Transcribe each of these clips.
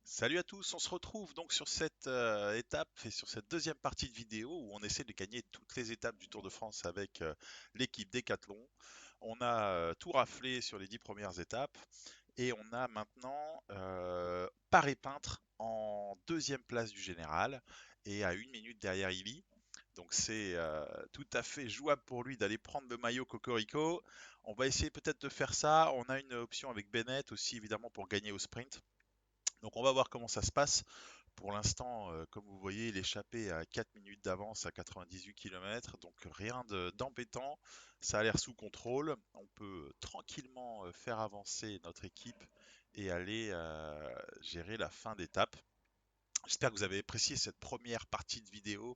Salut à tous, on se retrouve donc sur cette étape et sur cette deuxième partie de vidéo où on essaie de gagner toutes les étapes du Tour de France avec l'équipe Décathlon. On a tout raflé sur les 10 premières étapes et on a maintenant Paré Peintre en deuxième place du général et à 1 minute derrière Illy. Donc c'est tout à fait jouable pour lui d'aller prendre le maillot Cocorico. On va essayer peut-être de faire ça. On a une option avec Bennett aussi évidemment pour gagner au sprint. Donc on va voir comment ça se passe. Pour l'instant, comme vous voyez, l'échappée à 4 minutes d'avance à 98 km, donc rien d'embêtant. Ça a l'air sous contrôle. On peut tranquillement faire avancer notre équipe et aller gérer la fin d'étape. J'espère que vous avez apprécié cette première partie de vidéo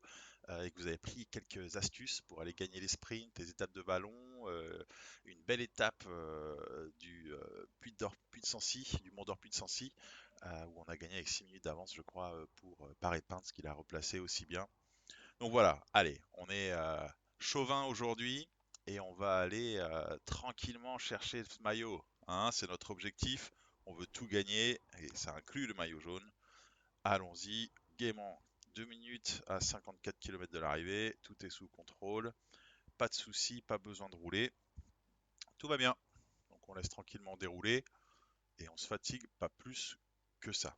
et que vous avez pris quelques astuces pour aller gagner les sprints, les étapes de vallon, une belle étape du Puy de Sancy, du Mont d'Or Puy de Sancy, où on a gagné avec 6 minutes d'avance, je crois, pour Paré-Peintre, ce qu'il a replacé aussi bien. Donc voilà, allez, on est chauvin aujourd'hui et on va aller tranquillement chercher ce maillot, hein, c'est notre objectif. On veut tout gagner et ça inclut le maillot jaune. Allons-y, gaiement. 2 minutes à 54 km de l'arrivée, tout est sous contrôle, pas de soucis, pas besoin de rouler, tout va bien. Donc on laisse tranquillement dérouler et on se fatigue pas plus que ça.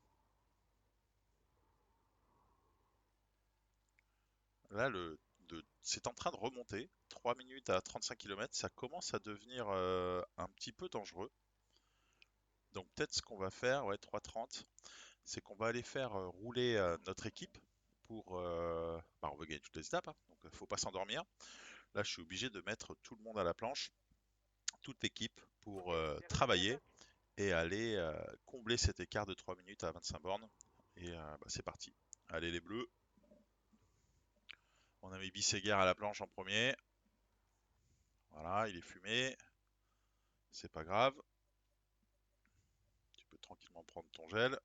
Là, c'est en train de remonter, 3 minutes à 35 km, ça commence à devenir un petit peu dangereux. Donc peut-être ce qu'on va faire, ouais, 3,30, c'est qu'on va aller faire rouler notre équipe pour... on veut gagner toutes les étapes, hein, donc il ne faut pas s'endormir. Là, je suis obligé de mettre tout le monde à la planche, toute l'équipe, pour travailler et aller combler cet écart de 3 minutes à 25 bornes. Et c'est parti. Allez les bleus. On a mis Bisseguer à la planche en premier. Voilà, il est fumé. C'est pas grave. Tu peux tranquillement prendre ton gel.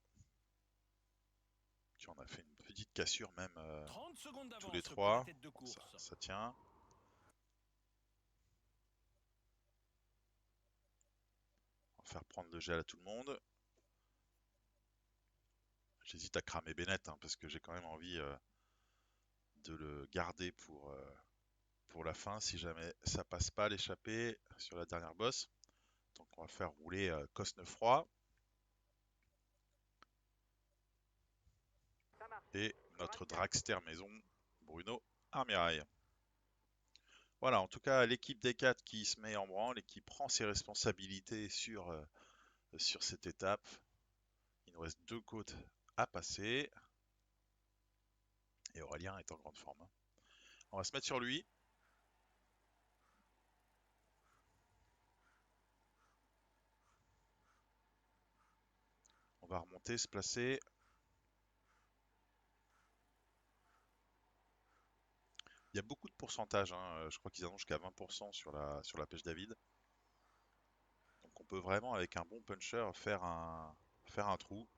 Tu en as fait une petite cassure même 30 secondes tous les d'avance pour la trois. tête de Ça, course. ça tient. On va faire prendre le gel à tout le monde. J'hésite à cramer Bennett hein, parce que j'ai quand même envie de le garder pour la fin si jamais ça passe pas l'échappée sur la dernière bosse. Donc on va faire rouler Cosnefroy et notre dragster maison Bruno Armirail. Voilà, en tout cas l'équipe des 4 qui se met en branle et qui prend ses responsabilités sur cette étape. Il nous reste 2 côtes à passer et Aurélien est en grande forme, hein. On va se mettre sur lui. On va remonter, se placer. Il y a beaucoup de pourcentage, hein. Je crois qu'ils annoncent jusqu'à 20% sur la pêche David. Donc on peut vraiment, avec un bon puncher, faire un trou.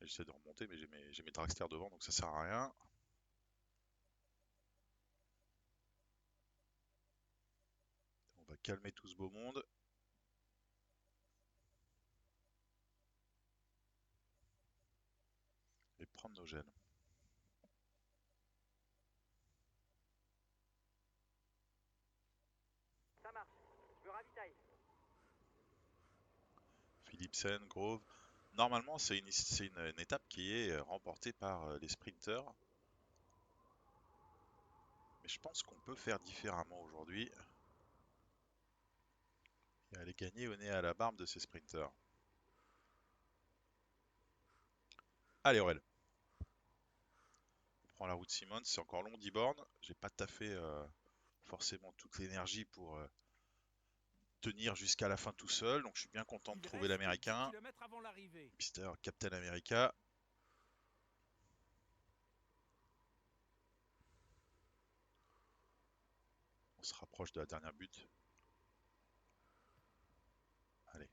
J'essaie de remonter, mais j'ai mes dragsters devant, donc ça sert à rien. On va calmer tout ce beau monde et prendre nos gènes. Philipsen, Grove. Normalement, c'est une étape qui est remportée par les sprinters. Mais je pense qu'on peut faire différemment aujourd'hui et aller gagner au nez à la barbe de ces sprinters. Allez, Aurel. On prend la route Simone. C'est encore long, 10 bornes. J'ai pas taffé forcément toute l'énergie pour tenir jusqu'à la fin tout seul. Donc je suis bien content de Il trouver reste 10 l'américain. km avant l'arrivée. Mister Captain America. On se rapproche de la dernière butte. Allez.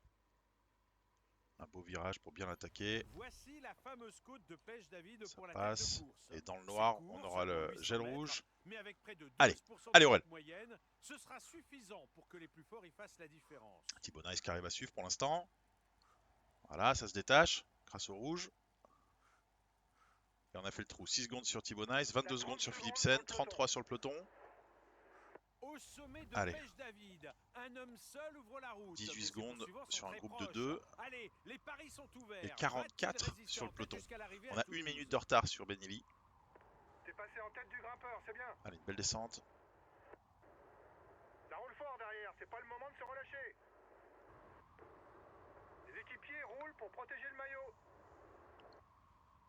Un beau virage pour bien attaquer. Voici la fameuse côte de pêche David Ça pour la tête de passe. course. Et dans le C'est noir, on court, aura seulement le 800 gel mètres, rouge. Mais avec près de Allez, 12% allez de Aurel. cote moyenne, ce sera suffisant pour que les plus forts y fassent la différence. Thibaut Nice qui arrive à suivre pour l'instant. Voilà, ça se détache grâce au rouge. Et on a fait le trou. 6 secondes sur Thibaut Nice, 22 secondes sur Philipsen, 33 sur le peloton. Au sommet de Allez. Pêche David, un homme seul ouvre la route. 18 Mais ses secondes poursuivants sont sur un très groupe de proches. 2. Allez, les paris sont ouverts. Et Va-t-il 44 résister sur le en tête peloton. jusqu'à l'arrivée On à a une Toulouse? minute de retard sur Benelli. T'es passé en tête du grimpeur, c'est bien. Allez, une belle descente. Ça roule fort derrière, c'est pas le moment de se relâcher. Les équipiers roulent pour protéger le maillot.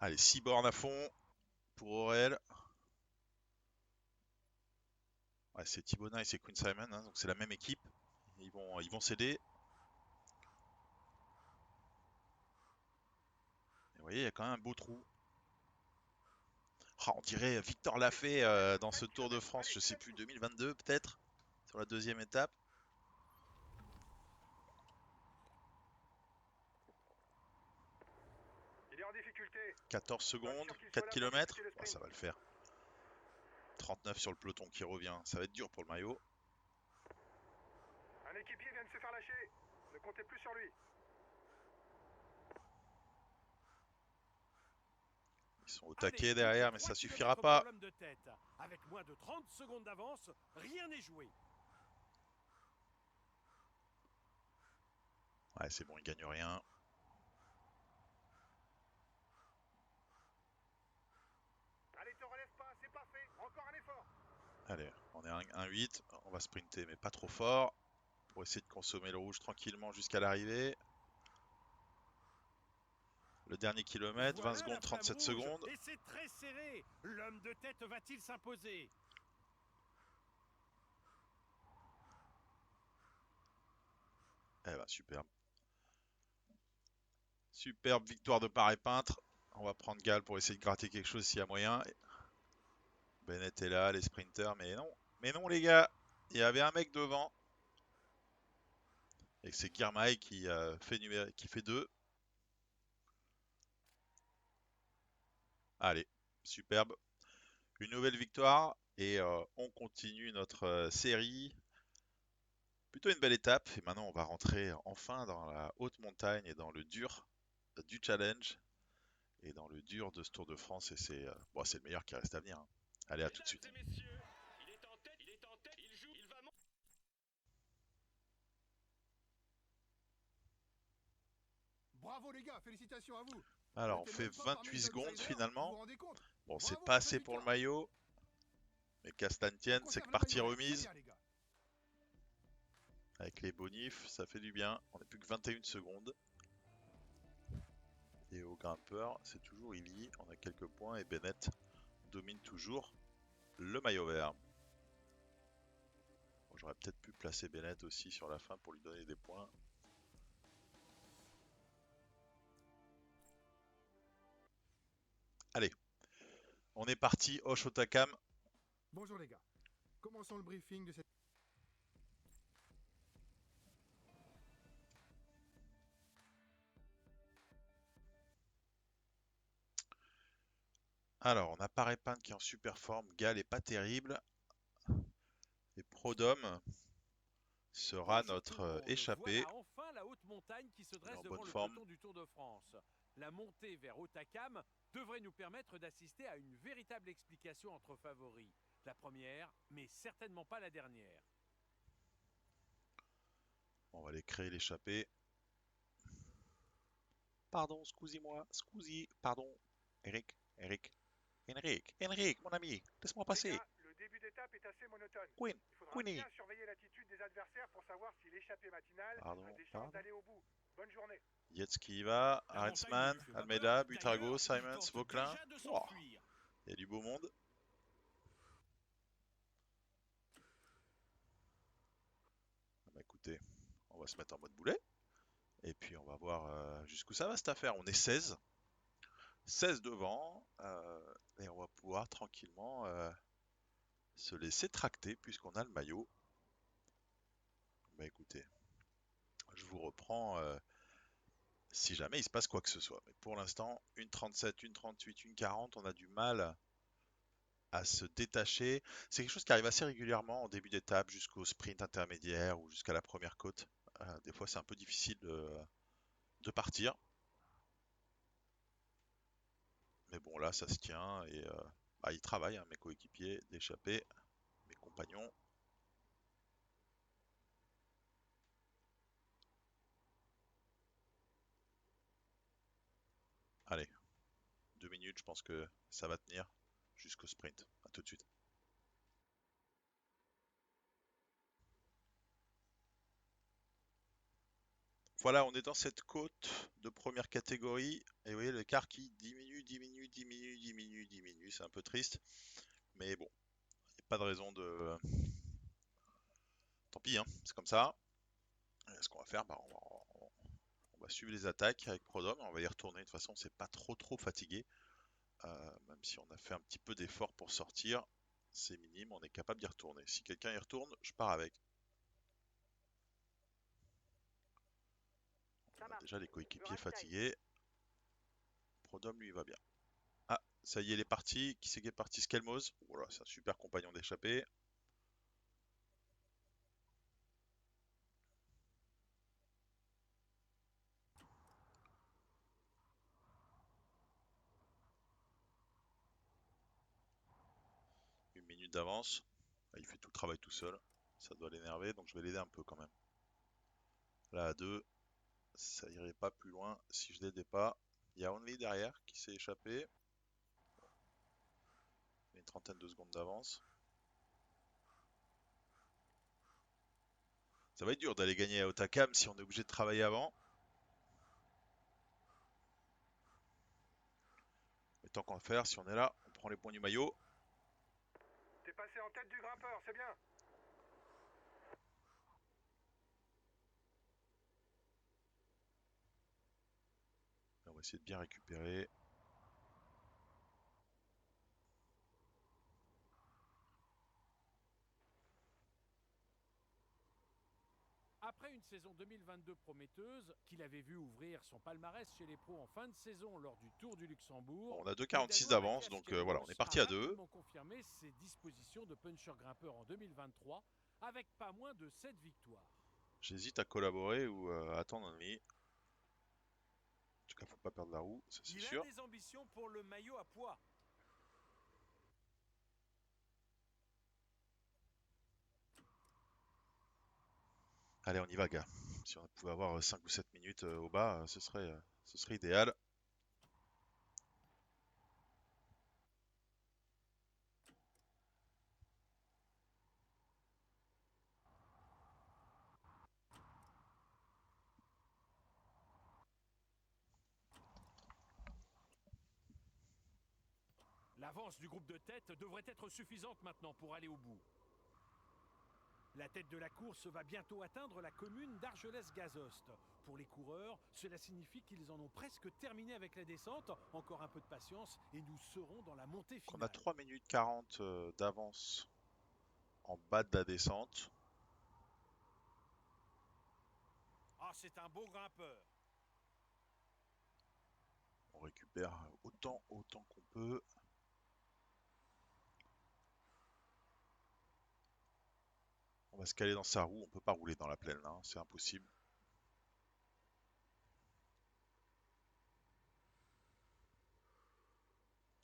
Allez, 6 bornes à fond pour Aurel. Ouais, c'est Thibaut Nice et Quinn Simon, hein, donc c'est la même équipe. Ils vont céder. Et vous voyez, il y a quand même un beau trou. Oh, on dirait Victor Lafay dans ce Tour de France, je sais plus, 2022 peut-être, sur la deuxième étape. Il est en difficulté. 14 secondes, 4 km, oh, ça va le faire. 39 sur le peloton qui revient, ça va être dur pour le maillot. Un équipier vient de se faire lâcher. Ne comptez plus sur lui. Ils sont au taquet derrière, mais ça suffira pas. De tête. Avec moins de 30 secondes d'avance, rien n'est joué. Ouais, c'est bon, il gagne rien. Allez, te relève pas, c'est parfait. Encore un effort. Allez, on est à 1,8, on va sprinter, mais pas trop fort, pour essayer de consommer le rouge tranquillement jusqu'à l'arrivée. Le dernier kilomètre, Voilà 20 secondes, 37 secondes. Et c'est très serré. L'homme de tête va-t-il s'imposer? Eh ben, superbe. Superbe victoire de part et peintre. On va prendre Gall pour essayer de gratter quelque chose s'il y a moyen. Bennett est là, les sprinters, mais non. Mais non les gars, il y avait un mec devant. Et c'est Girmay qui fait 2. Allez, superbe. Une nouvelle victoire et on continue notre série. Plutôt une belle étape. Et maintenant, on va rentrer enfin dans la haute montagne et dans le dur du challenge et dans le dur de ce Tour de France. Et c'est le meilleur qui reste à venir, hein. Allez, à tout de suite. Bravo les gars, félicitations à vous. Alors, on fait 28 secondes finalement. Bon, c'est pas assez pour le maillot. Mais Castantien, c'est que partie remise. Avec les bonifs, ça fait du bien. On n'a plus que 21 secondes. Et au grimpeur, c'est toujours Illy. On a quelques points et Bennett domine toujours le maillot vert. Bon, j'aurais peut-être pu placer Bennett aussi sur la fin pour lui donner des points. Allez, on est parti, Hoche Otakam. Bonjour les gars. Commençons le briefing de cette... Alors, on a Paré-Peintre qui est en super forme. Gall est pas terrible. Et Prodhomme sera notre échappé. Voilà enfin la haute montagne qui se dresse en devant bonne le forme. peloton du Tour de France. La montée vers Otakam devrait nous permettre d'assister à une véritable explication entre favoris. La première, mais certainement pas la dernière. On va aller créer l'échappée. Pardon, excusez-moi, excusez, pardon. Eric, Henrik, mon ami, laisse-moi passer. Les gars, le début d'étape est assez monotone. Quinn, Il faudra Queenie. bien surveiller l'attitude des adversaires pour savoir si l'échappée matinale Pardon, a des chances pardon. d'aller au bout. Bonne journée. Yates qui y va, La montagne Arensman, ne lui fait pas Almeida, peur. Buitrago, D'ailleurs, il Simons, tente Vauclin. déjà de Oh, s'enfuir. il y a du beau monde. Ah bah écoutez, on va se mettre en mode boulet. Et puis on va voir jusqu'où ça va cette affaire. On est 16. 16 devant. Et on va pouvoir tranquillement se laisser tracter puisqu'on a le maillot. Bah écoutez, je vous reprends si jamais il se passe quoi que ce soit. Mais pour l'instant, une 37, une 38, une 40, on a du mal à se détacher. C'est quelque chose qui arrive assez régulièrement en début d'étape jusqu'au sprint intermédiaire ou jusqu'à la première côte. Des fois, c'est un peu difficile de partir. Mais bon, là, ça se tient et bah, ils travaillent, hein, mes coéquipiers, d'échapper, mes compagnons. Allez, 2 minutes, je pense que ça va tenir jusqu'au sprint. À tout de suite. Voilà, on est dans cette côte de première catégorie. Et vous voyez l'écart qui diminue, diminue, diminue, diminue, diminue. C'est un peu triste. Mais bon, il n'y a pas de raison de. Tant pis, hein, c'est comme ça. Et ce qu'on va faire, bah, on va suivre les attaques avec Prodome. On va y retourner. De toute façon, c'est pas trop fatigué. Même si on a fait un petit peu d'effort pour sortir, c'est minime. On est capable d'y retourner. Si quelqu'un y retourne, je pars avec. On Ça a marche. déjà les Je coéquipiers ravitaille. fatigués. Prodome, lui, va bien. Ah, ça y est, il est parti. Qui c'est qui est parti? Skelmos. Voilà, c'est un super compagnon d'échappée. Une minute d'avance. Ah, il fait tout le travail tout seul. Ça doit l'énerver, donc je vais l'aider un peu quand même. Là, à 2, ça irait pas plus loin si je l'aidais pas. Il y a Only derrière qui s'est échappé. Il a une trentaine de secondes d'avance. Ça va être dur d'aller gagner à Otakam si on est obligé de travailler avant. Mais tant qu'en faire, si on est là, on prend les points du maillot. T'es passé en tête du grimpeur, c'est bien. On va essayer de bien récupérer. Après une saison 2022 prometteuse, qu'il avait vu ouvrir son palmarès chez les pros en fin de saison lors du Tour du Bon, Luxembourg, on a le 2,46 Danois d'avance, Mathias donc voilà, on est Kelmos a parti à 2. rapidement confirmé ses dispositions de puncher grimpeur en 2023 avec pas moins de 7 victoires. J'hésite à collaborer ou à attendre un demi. En tout cas, faut pas perdre la roue, ça c'est Il a sûr. des ambitions pour le maillot à poids. Allez, on y va, gars. Si on pouvait avoir 5 ou 7 minutes au bas, ce serait idéal. L'avance du groupe de tête devrait être suffisante maintenant pour aller au bout. La tête de la course va bientôt atteindre la commune d'Argelès-Gazost. Pour les coureurs, cela signifie qu'ils en ont presque terminé avec la descente. Encore un peu de patience et nous serons dans la montée On a finale. 3 minutes 40 d'avance en bas de la descente. Ah, c'est un beau grimpeur. On récupère autant qu'on peut. On va se caler dans sa roue, on peut pas rouler dans la plaine là, hein, c'est impossible.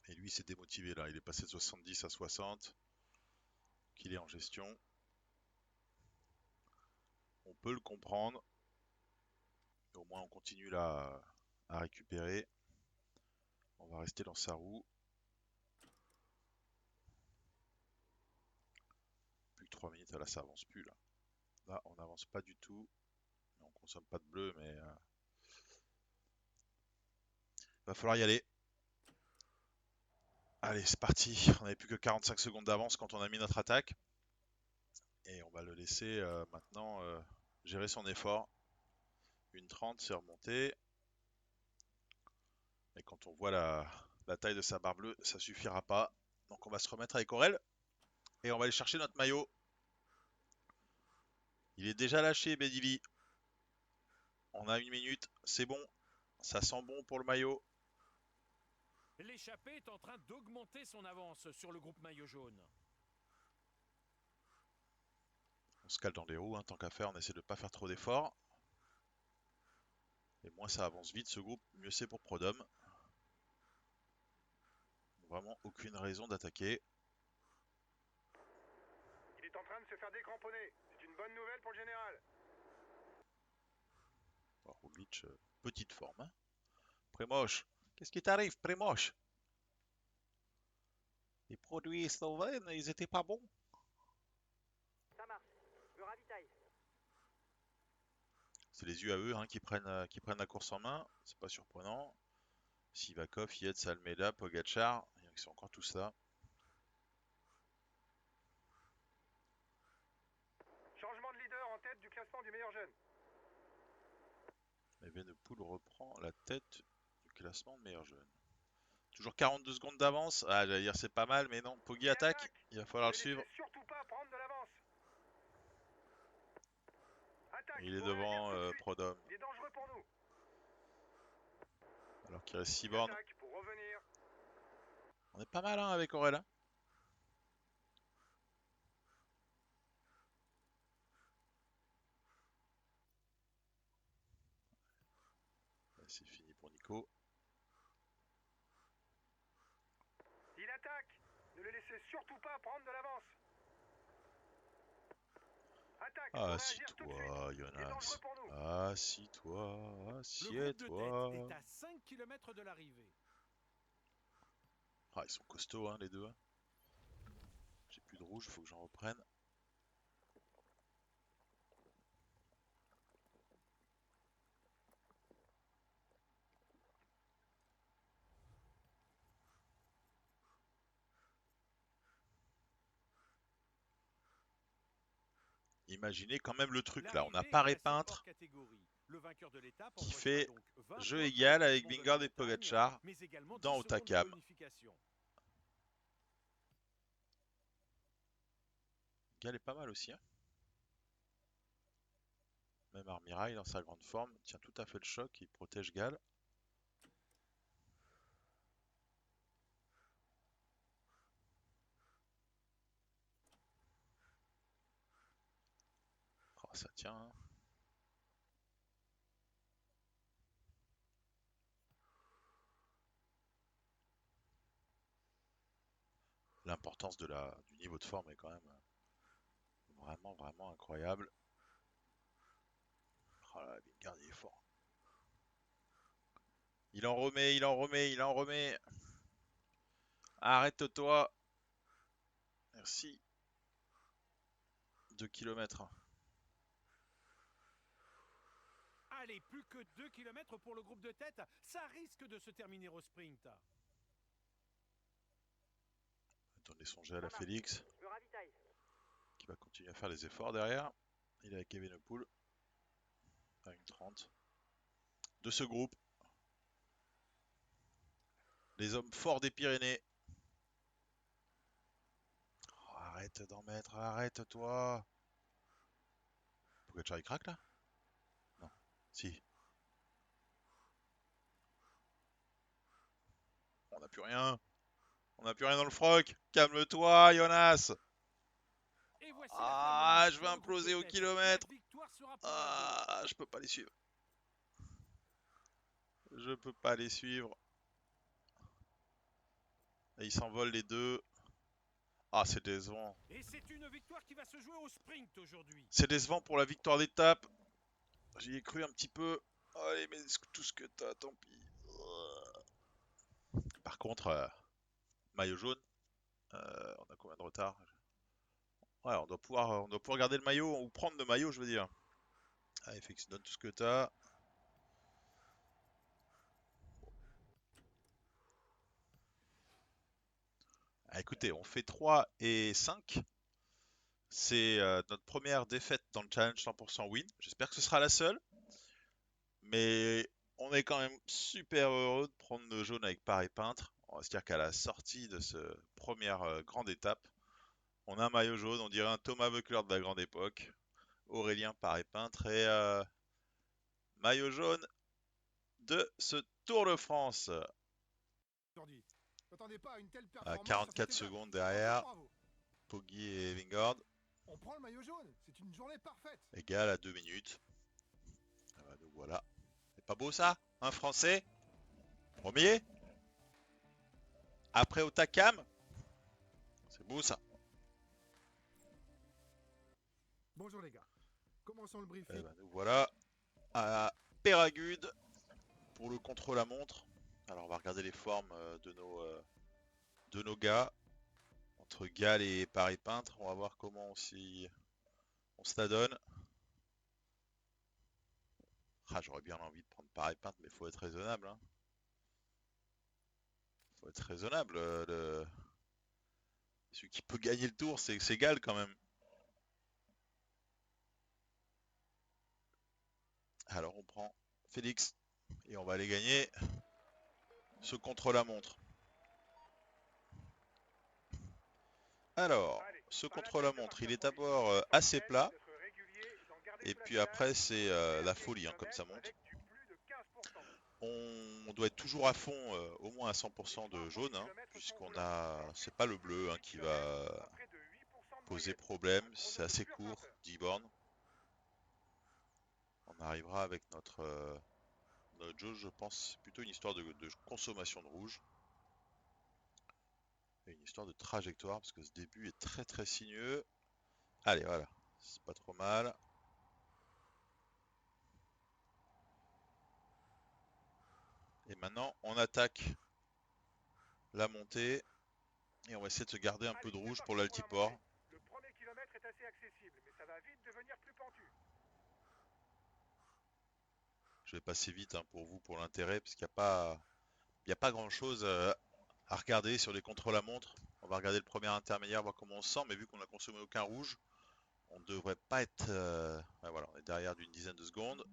Et lui s'est démotivé là, il est passé de 70 à 60. Qu'il est en gestion. On peut le comprendre. Au moins on continue là à récupérer. On va rester dans sa roue. Plus que 3 minutes, là ça avance plus là. Là on n'avance pas du tout. On consomme pas de bleu mais va falloir y aller. Allez c'est parti. On n'avait plus que 45 secondes d'avance quand on a mis notre attaque. Et on va le laisser maintenant gérer son effort. Une 30 c'est remonté. Et quand on voit la taille de sa barre bleue, ça suffira pas. Donc on va se remettre avec Aurel. Et on va aller chercher notre maillot. Il est déjà lâché, Bedili. On a 1 minute, c'est bon. Ça sent bon pour le maillot. L'échappée est en train d'augmenter son avance sur le groupe maillot jaune. On se cale dans les roues, hein, tant qu'à faire, on essaie de pas faire trop d'efforts. Et moins ça avance vite ce groupe, mieux c'est pour Prodhomme. Vraiment aucune raison d'attaquer. Il est en train de se faire décramponner. C'est une bonne nouvelle pour le général. Oh, Roglic, petite forme. Hein. Primož, qu'est-ce qui t'arrive, Primož? Les produits slovènes, ils étaient pas bons. Ça marche. Je ravitaille. C'est les UAE hein, qui prennent la course en main, c'est pas surprenant. Sivakov, Yates, Almeida, Pogacar, ils sont encore tous là. Changement de leader en tête du classement du meilleur jeune. Evenepoel reprend la tête du classement de meilleur jeune. Toujours 42 secondes d'avance. Ah, j'allais dire c'est pas mal, mais non. Poggi attaque. Il va falloir le suivre. Surtout pas prendre de l'avance. Attaque. Il est devant Prodhomme. Il est dangereux pour nous. Alors qu'il reste 6 bornes. Attaque pour revenir. On est pas mal hein, avec Aurel. C'est fini pour Nico. Il attaque. Ne le laissez surtout pas prendre de l'avance. Attaque. Assis-toi, Jonas. Assis-toi, Le groupe de assieds-toi. tête est à 5 km de l'arrivée. Ah, ils sont costauds hein, les deux. Hein. J'ai plus de rouge, faut que j'en reprenne. Imaginez quand même le truc là, on a Paré Peintre qui fait jeu égal avec Vingegaard et Pogacar dans Hautacam. Gal est pas mal aussi. Hein. Même Armirail dans sa grande forme tient tout à fait le choc, il protège Gal. Oh, ça tient. Hein. L'importance du niveau de forme est quand même vraiment incroyable. Oh là, Vingegaard il est fort. Il en remet, il en remet, il en remet. Arrête-toi. Merci. 2 km. Allez, plus que 2 km pour le groupe de tête. Ça risque de se terminer au sprint. Donner son gel à Félix. Je ravitaille. Qui va continuer à faire les efforts derrière. Il est avec Evenepoel. À 1,30. De ce groupe. Les hommes forts des Pyrénées. Oh, arrête d'en mettre, arrête-toi. Pogacar il craque là? Non. Si. On n'a plus rien. On n'a plus rien dans le froc. Calme-toi, Jonas. Ah, je vais imploser au kilomètre. Ah, je peux pas les suivre. Je peux pas les suivre. Et ils s'envolent les deux. Ah, c'est décevant. Et c'est une victoire qui va se jouer au sprint aujourd'hui. C'est décevant pour la victoire d'étape. J'y ai cru un petit peu. Allez, mais tout ce que t'as, tant pis. Par contre, maillot jaune. On a combien de retard? Ouais, on doit pouvoir garder le maillot, ou prendre le maillot, je veux dire. Allez, Félix, donne tout ce que t'as. Ah, écoutez, on fait 3 et 5. C'est notre première défaite dans le challenge 100% win. J'espère que ce sera la seule. Mais on est quand même super heureux de prendre le jaune avec Paré Peintre. On va se dire qu'à la sortie de cette première grande étape, on a un maillot jaune, on dirait un Thomas Voeckler de la grande époque. Aurélien Paré Peintre et maillot jaune de ce Tour de France. M'attendez pas à une telle À performance. 44 secondes derrière. Bravo. Poggi et Vingord. On prend le maillot jaune. C'est une journée parfaite. Égal à 2 minutes. Ah bah, nous voilà. C'est pas beau ça? Un Français? Premier? Après Otakam? C'est beau ça. Bonjour les gars. Commençons le Eh briefing. ben, nous voilà à Péragude pour le contre-la-montre. Alors on va regarder les formes de nos gars. Entre Galles et Paris Peintre. On va voir comment on se la donne. Ah, j'aurais bien envie de prendre Paris Peintre, mais il faut être raisonnable. Hein. Faut être raisonnable. Celui qui peut gagner le tour, c'est Galles quand même. Alors on prend Félix et on va aller gagner ce contre-la-montre. Alors, Allez, ce pas la contre-la-montre, tête il de est partir trop d'abord vite. assez plat. D'être régulier et d'en garder Et sous la puis pédale. après, c'est la Dernier folie hein, comme ça kilomètre monte. avec du plus de 15%. On doit être toujours à fond, au moins à 100% de jaune, hein, puisqu'on a, c'est pas le bleu hein, qui va À près de 8% de poser moyenne. problème. Un C'est chrono de assez pur court, grimpeur. 10 bornes. On arrivera avec notre jauge, je pense, plutôt une histoire de consommation de rouge. Et une histoire de trajectoire, parce que ce début est très très sinueux. Allez, voilà, c'est pas trop mal. Et maintenant, on attaque la montée. Et on va essayer de se garder un peu Allez, de c'est rouge pour parti la l'altiport. montée. Le premier kilomètre est assez accessible, mais ça va vite devenir plus pentu. Je vais passer vite hein, pour vous, pour l'intérêt, parce qu'il n'y a pas grand chose à regarder sur les contre-la-montre. On va regarder le premier intermédiaire, voir comment on se sent, mais vu qu'on n'a consommé aucun rouge, on ne devrait pas être... ouais, voilà, on est derrière d'une dizaine de secondes.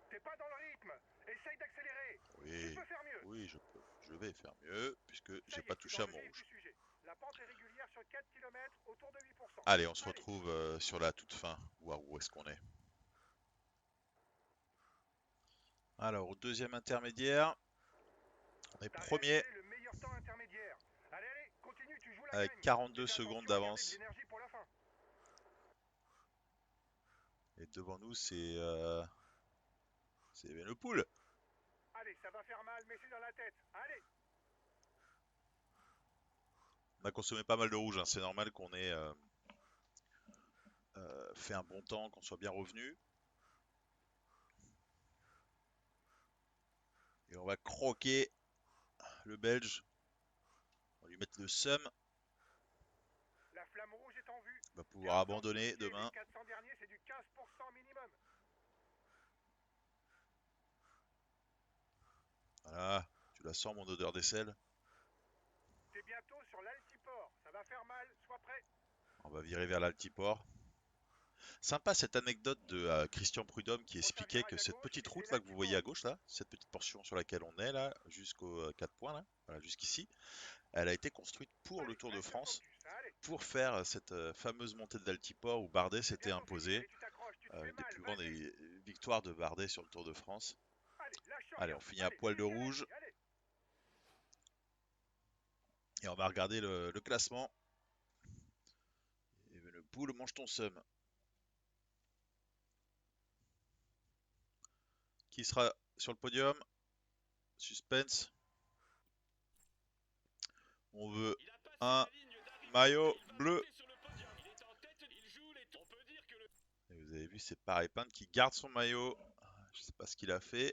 T'es pas dans le rythme. Essaye d'accélérer. Tu Oui, peux faire mieux. oui, je vais faire mieux, puisque Ça j'ai y pas est, tu es touché dans à le mon vif du rouge. sujet. La pente est régulière sur 4 km autour de 8%. Allez, on se Allez. retrouve sur la toute fin, voir où est-ce qu'on est. Alors, au deuxième intermédiaire, on est T'as premier réalisé le meilleur temps intermédiaire. Allez, allez, continue, tu joues la avec gagne. 42 Fais secondes attention à garder de d'avance. l'énergie pour la fin. Et devant nous, c'est Evenepoel. Allez, ça va faire mal, mais c'est dans la tête. Allez. On a consommé pas mal de rouge, hein. C'est normal qu'on ait fait un bon temps, qu'on soit bien revenu. Et on va croquer le Belge. On va lui mettre le seum. La flamme rouge est en vue. Il va pouvoir Garde-en sous le abandonner pied. demain. Les 400 derniers, c'est du 15% minimum. Voilà, tu la sens mon odeur d'aisselle. T'es bientôt sur l'altiport. Ça va faire mal, sois prêt. On va virer vers l'altiport. Sympa cette anecdote de Christian Prudhomme qui Prends ta expliquait virage que à cette gauche petite et c'est route là que vous voyez à l'altiport. gauche là, cette petite portion sur laquelle on est là, jusqu'aux 4 points là, voilà, jusqu'ici, elle a été construite pour le Allez, Tour de reste France, focus. Allez. pour faire cette fameuse montée de l'altiport où Bardet C'est s'était bientôt fini. imposé. Allez, tu t'accroches, tu te fais Une des mal. plus grandes Vas-y. victoires de Bardet sur le Tour de France. Allez, lâche Allez, rien. on finit à Allez, poil de fais rouge l'énergie. Allez. et on va regarder le classement. Evenepoel, mange ton seum. Qui sera sur le podium? Suspense. On veut un maillot bleu. Et vous avez vu, c'est Paris Peintre qui garde son maillot. Je sais pas ce qu'il a fait.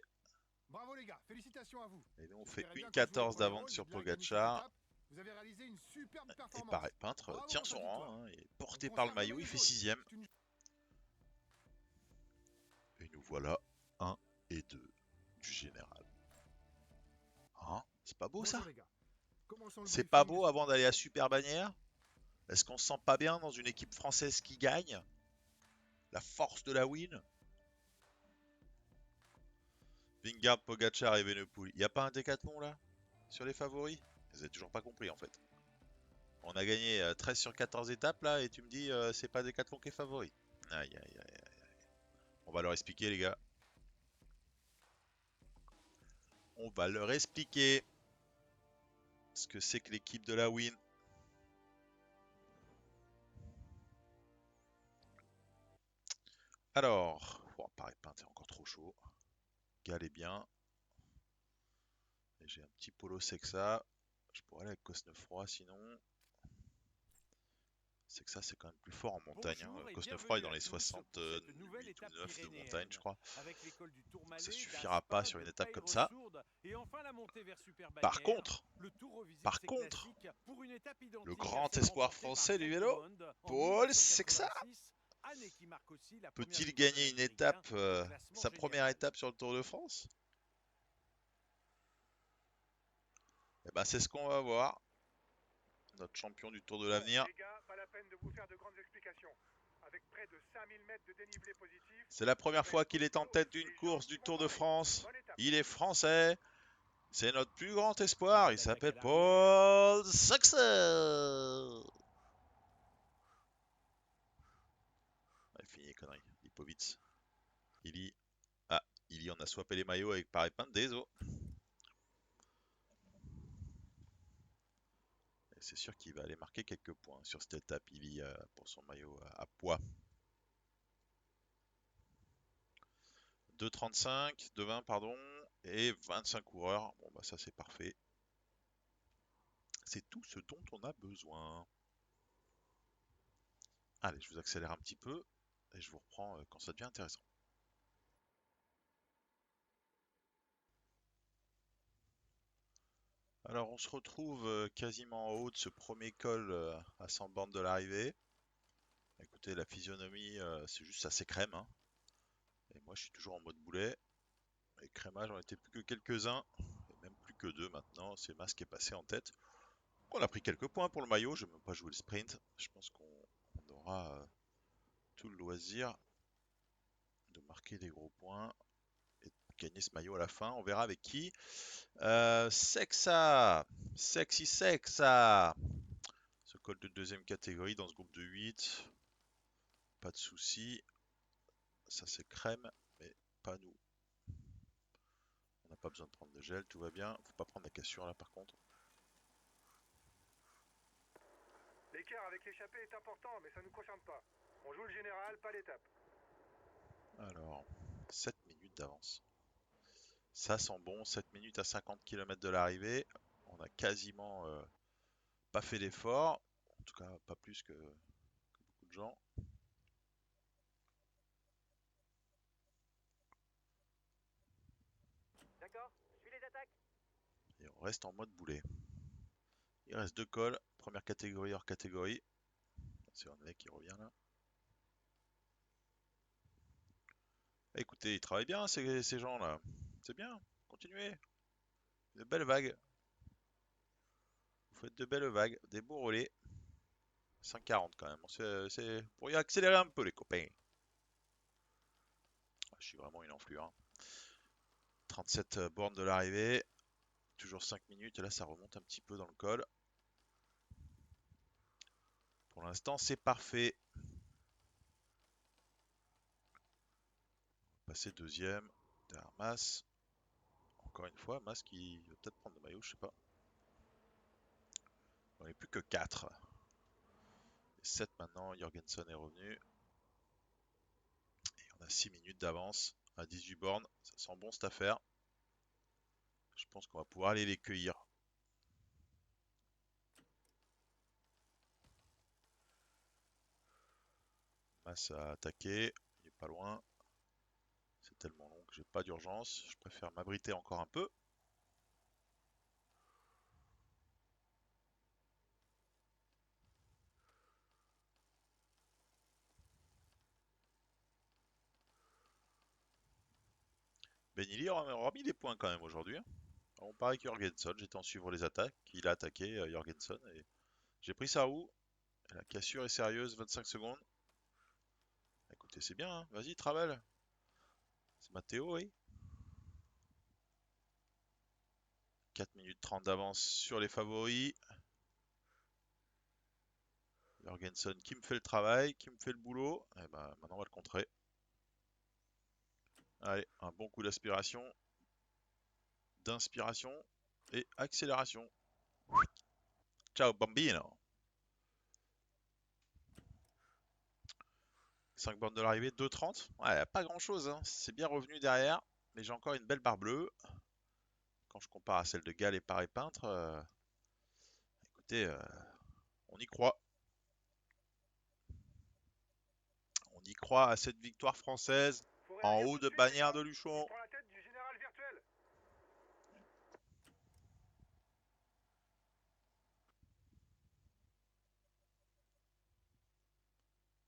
Bravo les gars, félicitations à vous. Et nous, on fait J'espérais bien une que vous jouiez le 14 premier d'avance rôle, sur j'ai bien reconnu cette Pogacar. étape. Vous avez réalisé une superbe Et performance. Paris Peintre Bravo tient pour son cette victoire. rang. Hein, il est On porté par le conserve maillot, il fait jaune. 6ème. C'est une- Et nous voilà 1 et 2 du général. Hein? C'est pas beau ça? Bonjour les gars. Commençons le C'est pas briefing beau avant d'aller à Super Bannière? Est-ce qu'on se sent pas bien dans une équipe française qui gagne? La force de la win? Vingegaard, Pogacar et Evenepoel. Y a pas un décathlon là? Sur les favoris? Vous avez toujours pas compris en fait. On a gagné 13 sur 14 étapes là et tu me dis c'est pas Décathlon qui est favori. Aïe aïe aïe aïe. On va leur expliquer les gars. On va leur expliquer. ce que c'est que l'équipe de la Win. Alors, bon, pareil, Pinte est encore trop chaud. Gal est bien. Et j'ai un petit polo Sexa. Je pourrais aller avec Cosnefroy sinon. Sexa c'est quand même plus fort en montagne. Bonjour et Cosnefroy est bienvenue dans à les tous pour cette 68 nouvelle ou étape 9 de montagne, pyrénéenne. je crois. Avec l'école du Ça Tourmalet, suffira pas d'Aspin, sur une de étape comme ça. Paille-Ressourde et enfin la montée vers Par Super-Bagnères. contre, Le Tour revisite par ses contre, classiques pour une étape le identique à grand celle espoir remportée par français du Greg vélo, LeMond en Paul Sexa, 1986, année qui marque aussi la première peut-il victoire de gagner une l'Américain étape, au classement sa première général. étape sur le Tour de France? Eh ben, c'est ce qu'on va voir. Notre champion du Tour de Bon, l'avenir. les gars, pas la peine de vous faire de grandes explications. Avec près de 5000 mètres de dénivelé positif, C'est la ça première va fois être qu'il est en costaud tête et d'une les gens course du qui Tour de m'entendent. France. Bonne étape. Il est français. C'est notre plus grand espoir. Déjà Il d'attaque s'appelle à l'arrière. Paul Sexa. Ouais, fini les conneries. Lipovic. Ili. Ah, Ili, on a swappé les maillots avec Paris Pinte. Désolé. C'est sûr qu'il va aller marquer quelques points sur cette étape. Ili pour son maillot à poids. 2,35, 2,20 pardon, et 25 coureurs. Bon bah ça c'est parfait. C'est tout ce dont on a besoin. Allez, je vous accélère un petit peu et je vous reprends quand ça devient intéressant. Alors on se retrouve quasiment en haut de ce premier col à 100 bornes de l'arrivée. Écoutez, la physionomie, c'est juste assez crème, hein. Et moi je suis toujours en mode boulet. Les crémages j'en étais plus que quelques-uns, et même plus que deux maintenant. C'est Mas qui est passé en tête. On a pris quelques points pour le maillot, je n'ai même pas joué le sprint. Je pense qu'on aura tout le loisir de marquer des gros points et de gagner ce maillot à la fin. On verra avec qui. Sexa, Sexy Sexa, ce col de deuxième catégorie dans ce groupe de 8. Pas de souci. Ça c'est crème, mais pas nous. On n'a pas besoin de prendre de gel, tout va bien. Faut pas prendre la cassure là par contre. L'écart avec l'échappée est important, mais ça ne nous concerne pas. On joue le général, pas l'étape. Alors, 7 minutes d'avance. Ça sent bon, 7 minutes à 50 km de l'arrivée. On a quasiment pas fait d'effort. En tout cas, pas plus que beaucoup de gens. D'accord, je suis les attaques. Et on reste en mode boulet. Il reste deux cols. Première catégorie hors catégorie. C'est un mec qui revient là. Écoutez, ils travaillent bien ces gens-là. C'est bien. Continuez. De belles vagues. Vous faites de belles vagues. Des beaux relais. 5,40 quand même. C'est pour y accélérer un peu les copains. Je suis vraiment une enflure. 37 bornes de l'arrivée. Toujours 5 minutes. Et là, ça remonte un petit peu dans le col. Pour l'instant, c'est parfait. Passer deuxième. Derrière Mas. Encore une fois, Mas qui va peut-être prendre le maillot, je sais pas. On n'est plus que 4. 7 maintenant, Jorgensen est revenu. Et on a 6 minutes d'avance à 18 bornes. Ça sent bon cette affaire. Je pense qu'on va pouvoir aller les cueillir. Mas a attaqué. Il est pas loin. C'est tellement long que j'ai pas d'urgence. Je préfère m'abriter encore un peu. Benili aura mis des points quand même aujourd'hui. On paraît que Jorgensen, j'étais en suivre les attaques. Il a attaqué Jorgensen. Et j'ai pris ça où? La cassure est sérieuse, 25 secondes. Écoutez, c'est bien, hein. Vas-y, travaille. C'est Matteo, oui. 4 minutes 30 d'avance sur les favoris. Jorgensen qui me fait le travail, qui me fait le boulot. Et ben maintenant on va le contrer. Allez, un bon coup d'aspiration, d'inspiration et accélération. Ciao bambino. 5 bornes de l'arrivée, 2,30. Ouais, pas grand chose, hein. C'est bien revenu derrière, mais j'ai encore une belle barre bleue. Quand je compare à celle de Gall et Paré Peintre, écoutez, on y croit. On y croit à cette victoire française Faut en réagir haut tout de de suite, les bannière gars. de Il Luchon. prend la tête du général virtuel.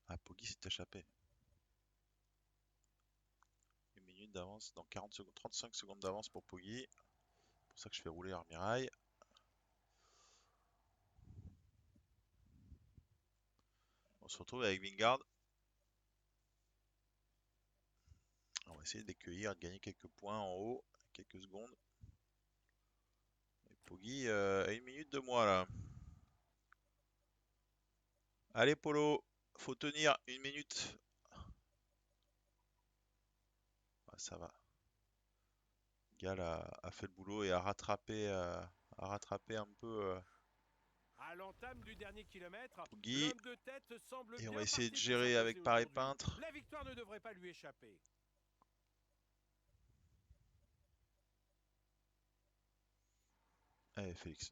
Ah, Poggi s'est échappé. Une minute d'avance, dans 40 secondes, 35 secondes d'avance pour Poggi. C'est pour ça que je fais rouler Armirail. On se retrouve avec Vingard. On va essayer d'accueillir, de gagner quelques points en haut, quelques secondes. Et Poggi a une minute de moi là. Allez Polo, faut tenir une minute. Ah, ça va. Gal a fait le boulot et a rattrapé un peu À l'entame du dernier kilomètre, Poggi. l'homme de tête semble Et on bien va essayer de parti pour gérer s'imposer avec Paré aujourd'hui. Peintre. La victoire ne devrait pas lui échapper. Allez Félix,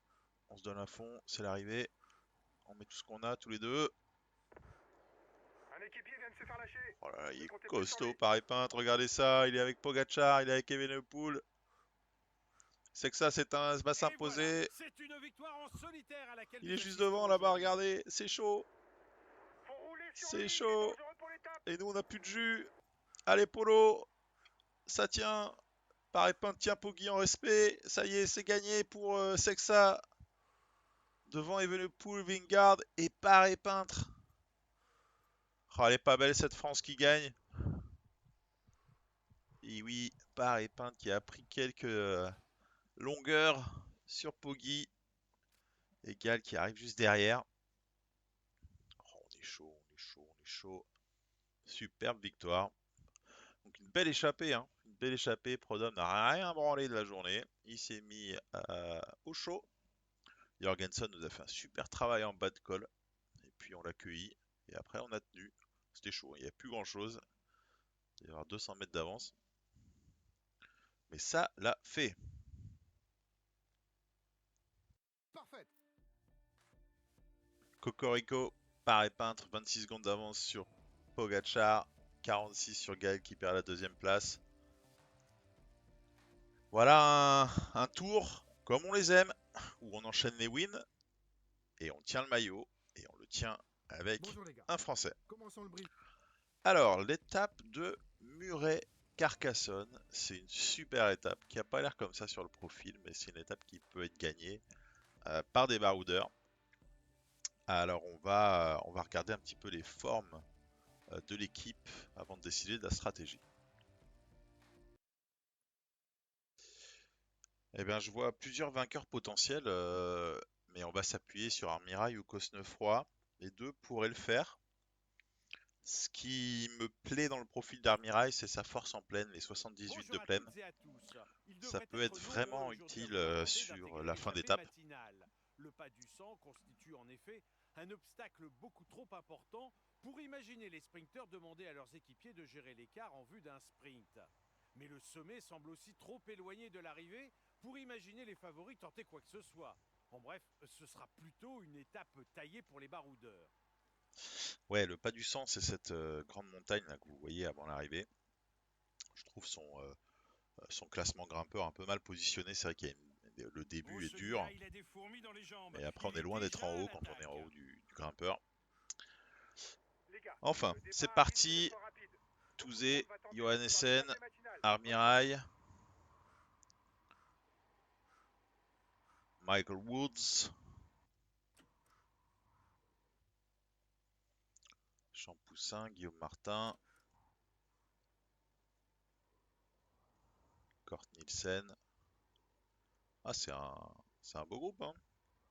on se donne à fond, c'est l'arrivée. On met tout ce qu'on a tous les deux. Un équipier vient de se faire lâcher. Oh là là, il Ne est comptez plus sur costaud lui. Paré Peintre, regardez ça. Il est avec Pogacar, il est avec Evenepoel. C'est que ça, va Et voilà, s'imposer. c'est une victoire en solitaire à laquelle Il nous est juste assistons devant là-bas, aujourd'hui. regardez, c'est chaud. Faut rouler sur lui. C'est Il est chaud. dangereux pour l'étape. Et nous, on n'a plus de jus. Allez Polo, ça tient. Paré Peintre tient Poggi en respect. Ça y est, c'est gagné pour Sexa. Devant Evenepoel, Vingard et Paré Peintre. Oh, elle est pas belle cette France qui gagne. Et oui, Paré Peintre qui a pris quelques longueurs sur Poggi. Et Gal qui arrive juste derrière. Oh, on est chaud, on est chaud, on est chaud. Superbe victoire. Donc une belle échappée, hein. Une belle échappée. Prodhomme n'a rien branlé de la journée. Il s'est mis au chaud. Jorgensen nous a fait un super travail en bas de col. Et puis on l'a accueilli. Et après on a tenu. C'était chaud, il n'y a plus grand chose. Il va y avoir 200 mètres d'avance. Mais ça l'a fait. Parfait. Cocorico, Paré Peintre, 26 secondes d'avance sur Pogacar. 46 sur Gaël qui perd la deuxième place. Voilà un tour comme on les aime, où on enchaîne les wins et on tient le maillot et on le tient avec Bonjour les gars. un Français. Commençons le brief. Alors, l'étape de Muret-Carcassonne, c'est une super étape qui n'a pas l'air comme ça sur le profil, mais c'est une étape qui peut être gagnée par des baroudeurs. Alors, on va regarder un petit peu les formes de l'équipe avant de décider de la stratégie. Eh bien, je vois plusieurs vainqueurs potentiels, mais on va s'appuyer sur Armirail ou Cosnefroy. Les deux pourraient le faire. Ce qui me plaît dans le profil d'Armirail, c'est sa force en plaine, les 78 de Bonjour à plaine. toutes et à tous. Il Ça devrait peut être être nombreux vraiment aujourd'hui à utile vous demander sur d'intégrer la fin l'échappée d'étape. matinale. Le pas du sang constitue en effet un obstacle beaucoup trop important pour imaginer les sprinteurs demander à leurs équipiers de gérer l'écart en vue d'un sprint. Mais le sommet semble aussi trop éloigné de l'arrivée pour imaginer les favoris tenter quoi que ce soit. En bref, ce sera plutôt une étape taillée pour les baroudeurs. Ouais, le pas du sang, c'est cette grande montagne là, que vous voyez avant l'arrivée. Je trouve son classement grimpeur un peu mal positionné. C'est vrai le Oh, début est dur, celui-là, il a des fourmis dans les jambes. mais après on Il est est loin d'être en déjà à haut quand on est en l'attaque. haut du grimpeur. Les gars, Enfin, le c'est départ risque parti. d'être rapide. Beaucoup de Touzé, monde va tenter de suivre Johannessen, l'échappée matinale. Bonne chance. Armirail, Michael Woods, Champoussin, Guillaume Martin, Kort Nielsen. Ah, c'est un beau groupe, hein.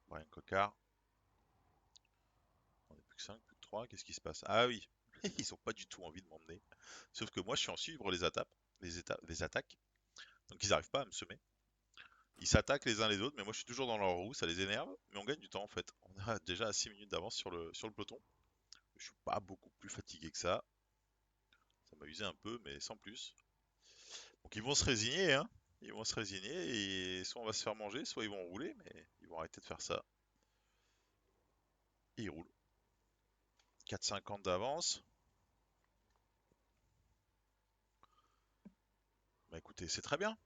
Brian Cocard. On est plus que 5, plus que 3. Qu'est-ce qui se passe? Ah oui, ils ont pas du tout envie de m'emmener. Sauf que moi, je suis en suivre les attaques. Donc ils n'arrivent pas à me semer. Ils s'attaquent les uns les autres, mais moi je suis toujours dans leur roue, ça les énerve, mais on gagne du temps en fait. On a déjà à 6 minutes d'avance sur le peloton. Je suis pas beaucoup plus fatigué que ça. Ça m'a usé un peu, mais sans plus. Donc ils vont se résigner, hein. Ils vont se résigner et soit on va se faire manger, soit ils vont rouler, mais ils vont arrêter de faire ça. Et ils roulent. 4,50 d'avance. Bah écoutez, c'est très bien.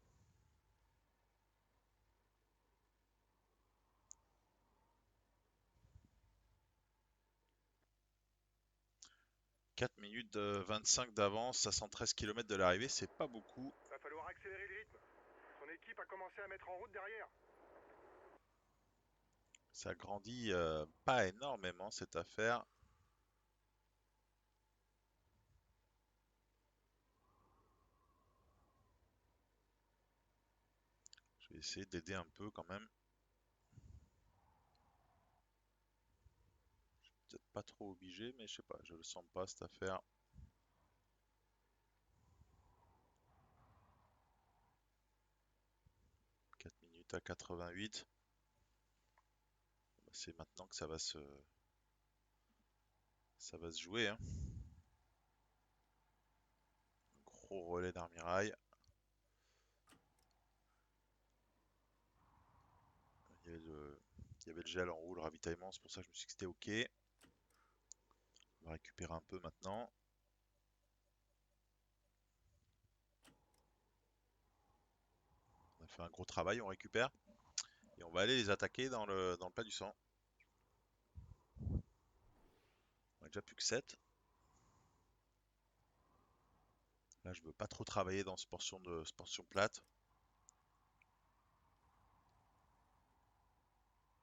4 minutes 25 d'avance à 113 km de l'arrivée, c'est pas beaucoup. Va falloir accélérer le rythme. Son équipe a commencé à mettre en route derrière. Ça grandit pas énormément cette affaire. Je vais essayer d'aider un peu quand même. Peut-être pas trop obligé, mais je sais pas, je le sens pas cette affaire. 4 minutes à 88. C'est maintenant que ça va se jouer, hein. Gros relais d'Armirail. Il y avait le gel en haut, le ravitaillement, c'est pour ça que je me suis dit que c'était ok. On va récupérer un peu maintenant. On a fait un gros travail, on récupère. Et on va aller les attaquer dans le plat du sang. On a déjà plus que 7. Là, je veux pas trop travailler dans ce portion plate.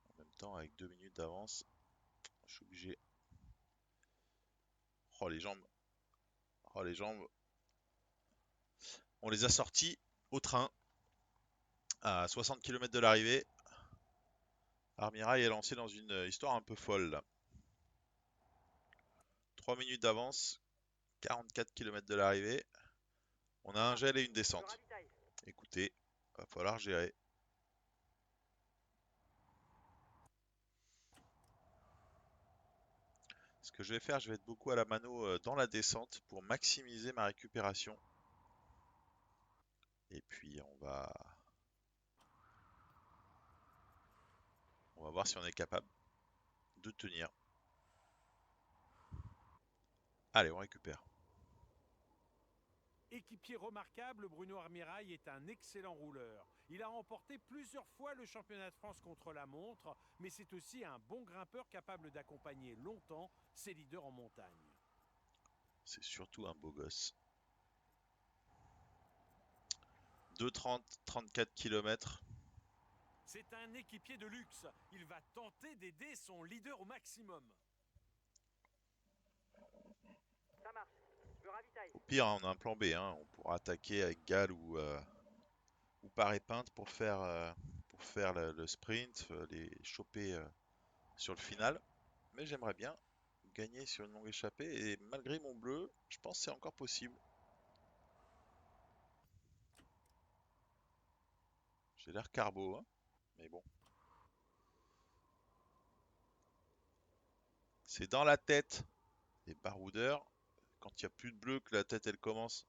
En même temps, avec 2 minutes d'avance, je suis obligé. Oh les jambes. Oh les jambes. On les a sortis au train à 60 km de l'arrivée. Armirail est lancé dans une histoire un peu folle là. 3 minutes d'avance, 44 km de l'arrivée. On a un gel et une Je descente. ravitaille. Écoutez, va falloir gérer. Ce que je vais faire, je vais être beaucoup à la mano dans la descente pour maximiser ma récupération. Et puis on va voir si on est capable de tenir. Allez, on récupère. Équipier remarquable, Bruno Armirail est un excellent rouleur. Il a remporté plusieurs fois le championnat de France contre la montre, mais c'est aussi un bon grimpeur capable d'accompagner longtemps ses leaders en montagne. C'est surtout un beau gosse. 2,30, 34 km. C'est un équipier de luxe. Il va tenter d'aider son leader au maximum. Ça marche. Je ravitaille. Au pire, hein, on a un plan B. Hein. On pourra attaquer avec Gall ou par épinte pour faire le sprint, les choper sur le final. Mais j'aimerais bien gagner sur une longue échappée. Et malgré mon bleu, je pense que c'est encore possible. J'ai l'air carbo, hein, mais bon. C'est dans la tête des baroudeurs. Quand il n'y a plus de bleu, que la tête elle commence.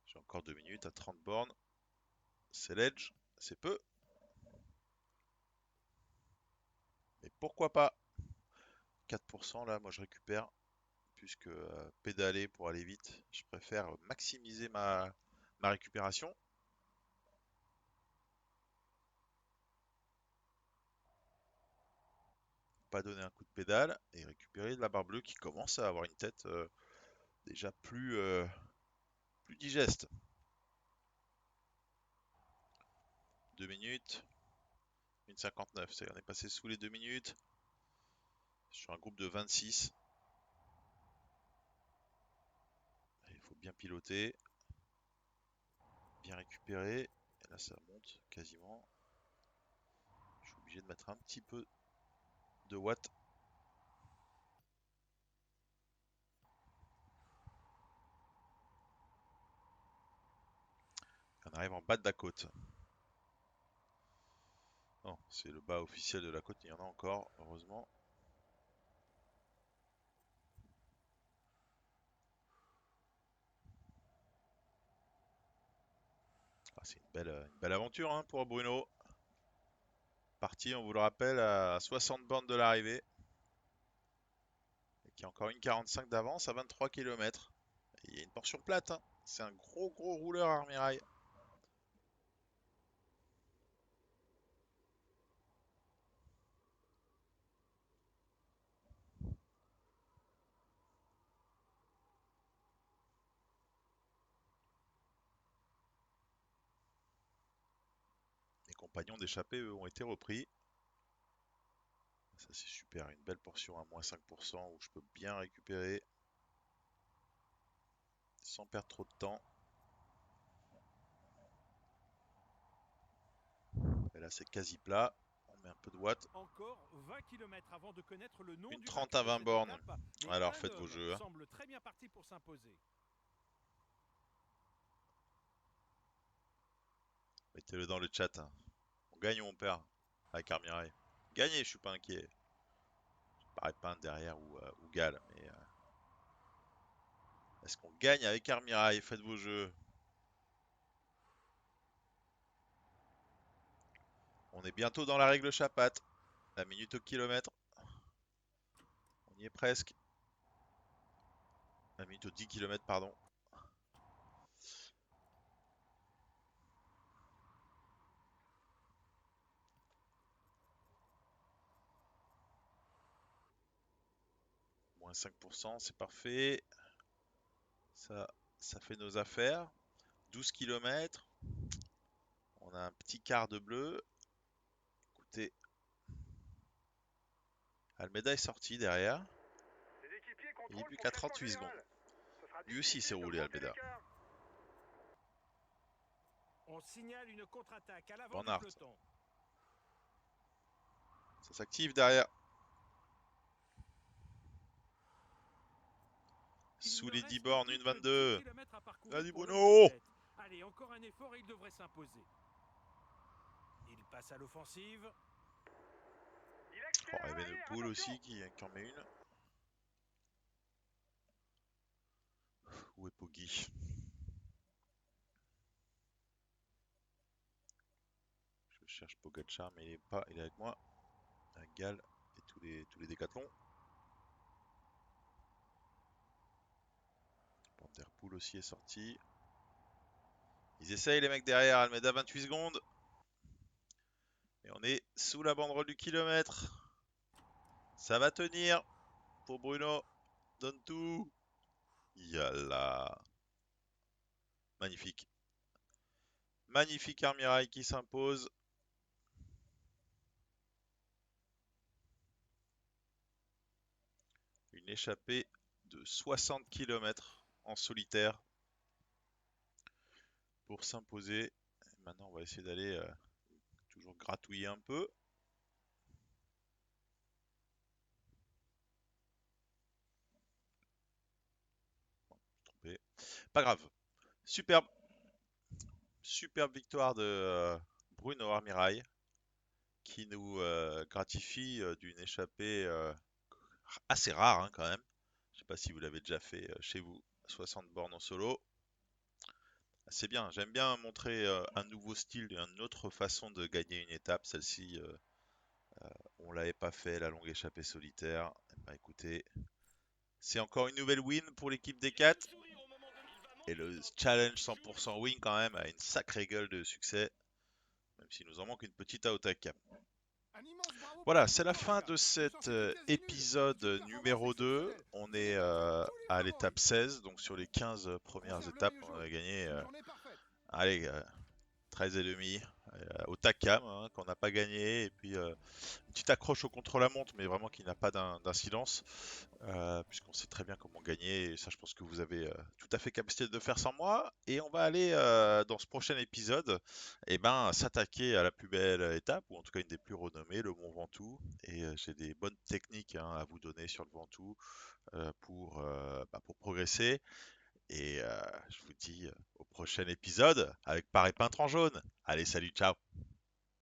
J'ai encore 2 minutes à 30 bornes. C'est l'edge, c'est peu. Mais pourquoi pas? 4% là, moi je récupère. Puisque pédaler pour aller vite, je préfère maximiser ma récupération. Pas donner un coup de pédale et récupérer de la barre bleue qui commence à avoir une tête déjà plus digeste. 2 minutes, 1,59, on est passé sous les 2 minutes. Je suis un groupe de 26. Il faut bien piloter, bien récupérer. Et là ça monte quasiment. Je suis obligé de mettre un petit peu de watts. arrive en bas de la côte. Non, c'est le bas officiel de la côte, il y en a encore, heureusement. Ah, c'est une belle aventure hein, pour Bruno. Parti, on vous le rappelle, à 60 bornes de l'arrivée. Et qui a encore une 45 d'avance à 23 km. Il y a une portion plate, hein. C'est un gros rouleur Armirail. Les compagnons d'échappée, eux, ont été repris. Ça, c'est super. Une belle portion à moins 5% où je peux bien récupérer sans perdre trop de temps. Et là, c'est quasi plat. On met un peu de watts. Encore 20 km avant de connaître le nom Une du 30 à vainqueur de 20 cette bornes. étape, mais Alors, un faites vos homme jeux. Hein. semble très bien parti pour s'imposer. Mettez-le dans le chat. Hein. On gagne ou on perd avec Armirail. Gagner, je suis pas inquiet. Je parais pas derrière ou Gal. Mais est-ce qu'on gagne avec Armirail? Faites vos jeux. On est bientôt dans la règle Chapat. La minute au kilomètre. On y est presque. La minute au 10 km, pardon. Moins 5%, c'est parfait. Ça fait nos affaires. 12 km. On a un petit quart de bleu. Écoutez. Almeida est sorti derrière. Les équipiers Il est contrôlent plus pour qu'à le classement 38 secondes. général. Ce sera Lui aussi s'est difficile de roulé, remonter Almeida. l'écart. On signale une contre-attaque à l'avant Van du Aert. peloton. Ça s'active derrière. Il Sous ne les 10 reste bornes, plus une que 10 22. km à parcourir Vas-y pour l'homme Bruno! de tête. Allez, encore un effort et il devrait s'imposer. Il passe à l'offensive. Il Oh, accélère à l'arrière, Evenepoel attention. aussi qui en met une. Où est Poggi? Je cherche Pogacar, mais il est pas. Il est avec moi. Avec Gal et tous les décathlons. Van der Poel aussi est sorti. Ils essayent les mecs derrière. Almeida 28 secondes. Et on est sous la banderole du kilomètre. Ça va tenir pour Bruno. Donne tout. Yalla. Magnifique. Magnifique Armirail qui s'impose. Une échappée de 60 km en solitaire pour s'imposer. Maintenant, on va essayer d'aller toujours gratouiller un peu. Trompé. Pas grave. Superbe. Superbe victoire de Bruno Armirail qui nous gratifie d'une échappée assez rare hein, quand même. Je sais pas si vous l'avez déjà fait chez vous. 60 bornes en solo. C'est bien, j'aime bien montrer un nouveau style, une autre façon de gagner une étape. Celle-ci, on l'avait pas fait, la longue échappée solitaire. Eh ben, écoutez, c'est encore une nouvelle win pour l'équipe des 4. Et le challenge 100% win quand même a une sacrée gueule de succès. Même s'il nous en manque une petite à Otaka. Voilà, c'est la fin de cet épisode numéro 2. On est à l'étape 16, donc sur les 15 premières étapes, on a gagné allez, 13 et demi au TACAM, hein, qu'on n'a pas gagné. Et puis une petite accroche au contre-la-montre, mais vraiment qui n'a pas d'incidence, puisqu'on sait très bien comment gagner. Et ça, je pense que vous avez tout à fait capacité de faire sans moi. Et on va aller dans ce prochain épisode, eh ben, s'attaquer à la plus belle étape, ou en tout cas une des plus renommées, le Mont Ventoux. Et j'ai des bonnes techniques hein, à vous donner sur le Ventoux pour progresser. Et je vous dis au prochain épisode avec Paré Peintre en jaune. Allez, salut, ciao.